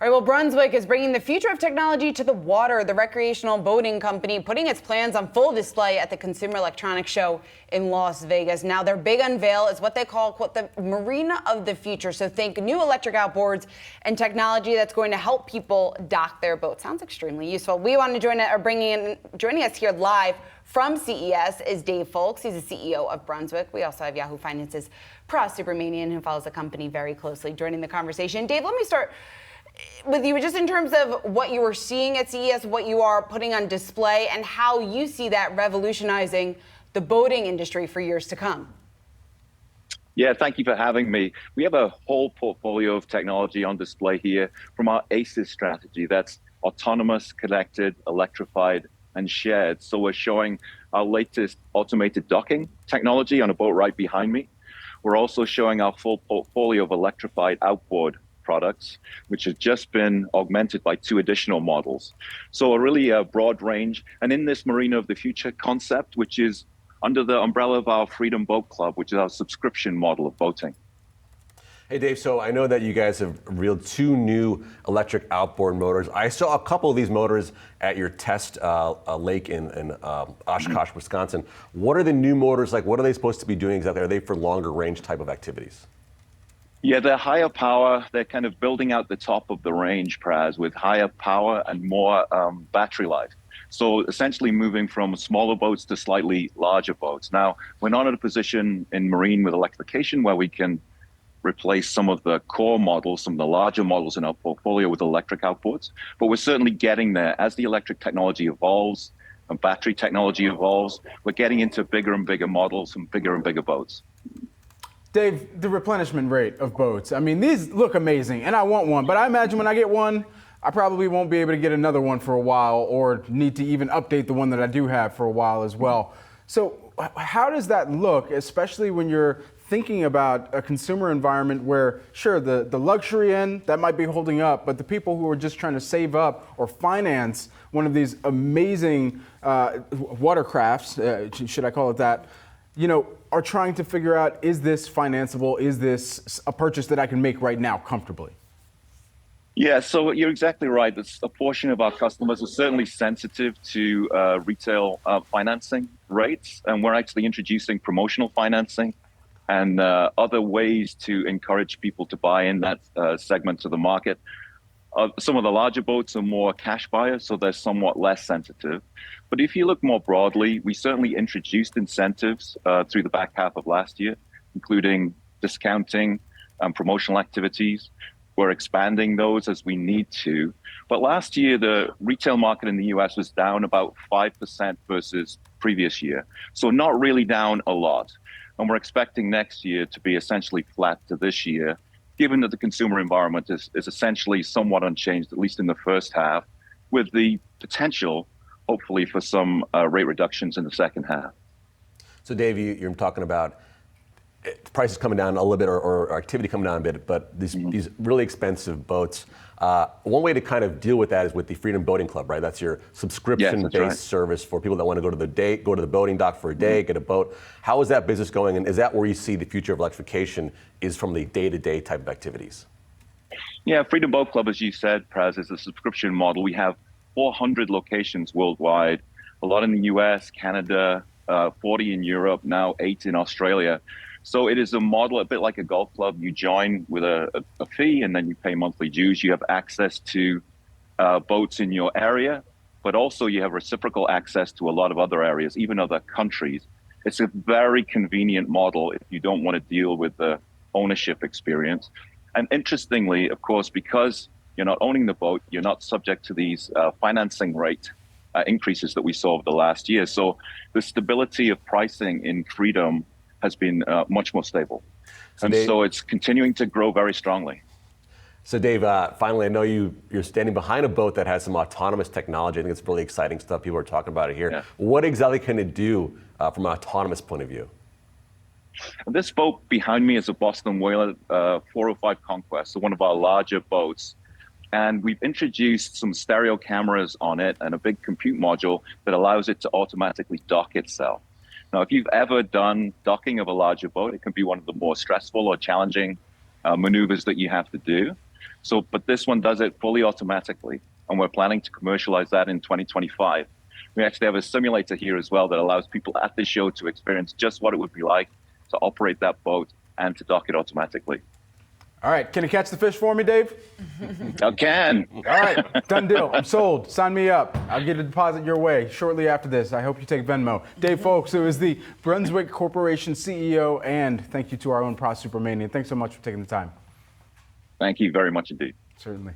All right, well, Brunswick is bringing the future of technology to the water. The recreational boating company putting its plans on full display at the Consumer Electronics Show in Las Vegas. Now, their big unveil is what they call, quote, the marina of the future. So think new electric outboards and technology that's going to help people dock their boats. Sounds extremely useful. We want to joining us here live from CES is Dave Foulkes. He's the CEO of Brunswick. We also have Yahoo Finance's Pras, Subramanian, who follows the company very closely, joining the conversation. Dave, let me start with you just in terms of what you were seeing at CES, what you are putting on display, and how you see that revolutionizing the boating industry for years to come. Yeah, thank you for having me. We have a whole portfolio of technology on display here from our ACES strategy. That's autonomous, connected, electrified, and shared. So we're showing our latest automated docking technology on a boat right behind me. We're also showing our full portfolio of electrified outboard products, which has just been augmented by 2 additional models. So a really broad range. And in this Marina of the Future concept, which is under the umbrella of our Freedom Boat Club, which is our subscription model of boating. Hey Dave, so I know that you guys have revealed 2 new electric outboard motors. I saw a couple of these motors at your test lake in Oshkosh, Wisconsin. What are the new motors like? What are they supposed to be doing exactly? Are they for longer range type of activities? Yeah, they're higher power. They're kind of building out the top of the range, Pras, with higher power and more battery life. So essentially moving from smaller boats to slightly larger boats. Now, we're not in a position in marine with electrification where we can replace some of the core models, some of the larger models in our portfolio with electric outboards. But we're certainly getting there. As the electric technology evolves and battery technology evolves, we're getting into bigger and bigger models and bigger boats. Dave, the replenishment rate of boats, I mean, these look amazing, and I want one, but I imagine when I get one, I probably won't be able to get another one for a while or need to even update the one that I do have for a while as well. So how does that look, especially when you're thinking about a consumer environment where, sure, the luxury end, that might be holding up, but the people who are just trying to save up or finance one of these amazing watercrafts, should I call it that, are trying to figure out, is this financeable? Is this a purchase that I can make right now comfortably? Yeah, so you're exactly right. A portion of our customers are certainly sensitive to retail financing rates, and we're actually introducing promotional financing and other ways to encourage people to buy in that segment of the market. Some of the larger boats are more cash buyers, so they're somewhat less sensitive. But if you look more broadly, we certainly introduced incentives through the back half of last year, including discounting and promotional activities. We're expanding those as we need to. But last year, the retail market in the US was down about 5% versus previous year. So not really down a lot. And we're expecting next year to be essentially flat to this year, given that the consumer environment is essentially somewhat unchanged, at least in the first half, with the potential, hopefully, for some rate reductions in the second half. So Dave, you're talking about prices coming down a little bit or activity coming down a bit, but these really expensive boats. One way to kind of deal with that is with the Freedom Boating Club, right? That's your subscription-based service for people that want to go to the boating dock for a day, get a boat. How is that business going, and is that where you see the future of electrification is from the day-to-day type of activities? Yeah, Freedom Boat Club, as you said, Pras, is a subscription model. We have 400 locations worldwide, a lot in the US, Canada, 40 in Europe, now 8 in Australia. So it is a model a bit like a golf club. You join with a fee and then you pay monthly dues. You have access to boats in your area, but also you have reciprocal access to a lot of other areas, even other countries. It's a very convenient model if you don't want to deal with the ownership experience. And interestingly, of course, because you're not owning the boat, you're not subject to these financing rate increases that we saw over the last year. So the stability of pricing in Freedom has been much more stable. So it's continuing to grow very strongly. So Dave, finally, I know you're standing behind a boat that has some autonomous technology. I think it's really exciting stuff. People are talking about it here. Yeah. What exactly can it do from an autonomous point of view? This boat behind me is a Boston Whaler 405 Conquest, so one of our larger boats. And we've introduced some stereo cameras on it and a big compute module that allows it to automatically dock itself. Now, if you've ever done docking of a larger boat, it can be one of the more stressful or challenging maneuvers that you have to do. So, but this one does it fully automatically, and we're planning to commercialize that in 2025. We actually have a simulator here as well that allows people at the show to experience just what it would be like to operate that boat and to dock it automatically. All right, can you catch the fish for me, Dave? I can. All right, done deal. I'm sold. Sign me up. I'll get a deposit your way shortly after this. I hope you take Venmo. Dave Foulkes, who is the Brunswick Corporation CEO, and thank you to our own Pras Subramanian. Thanks so much for taking the time. Thank you very much indeed. Certainly.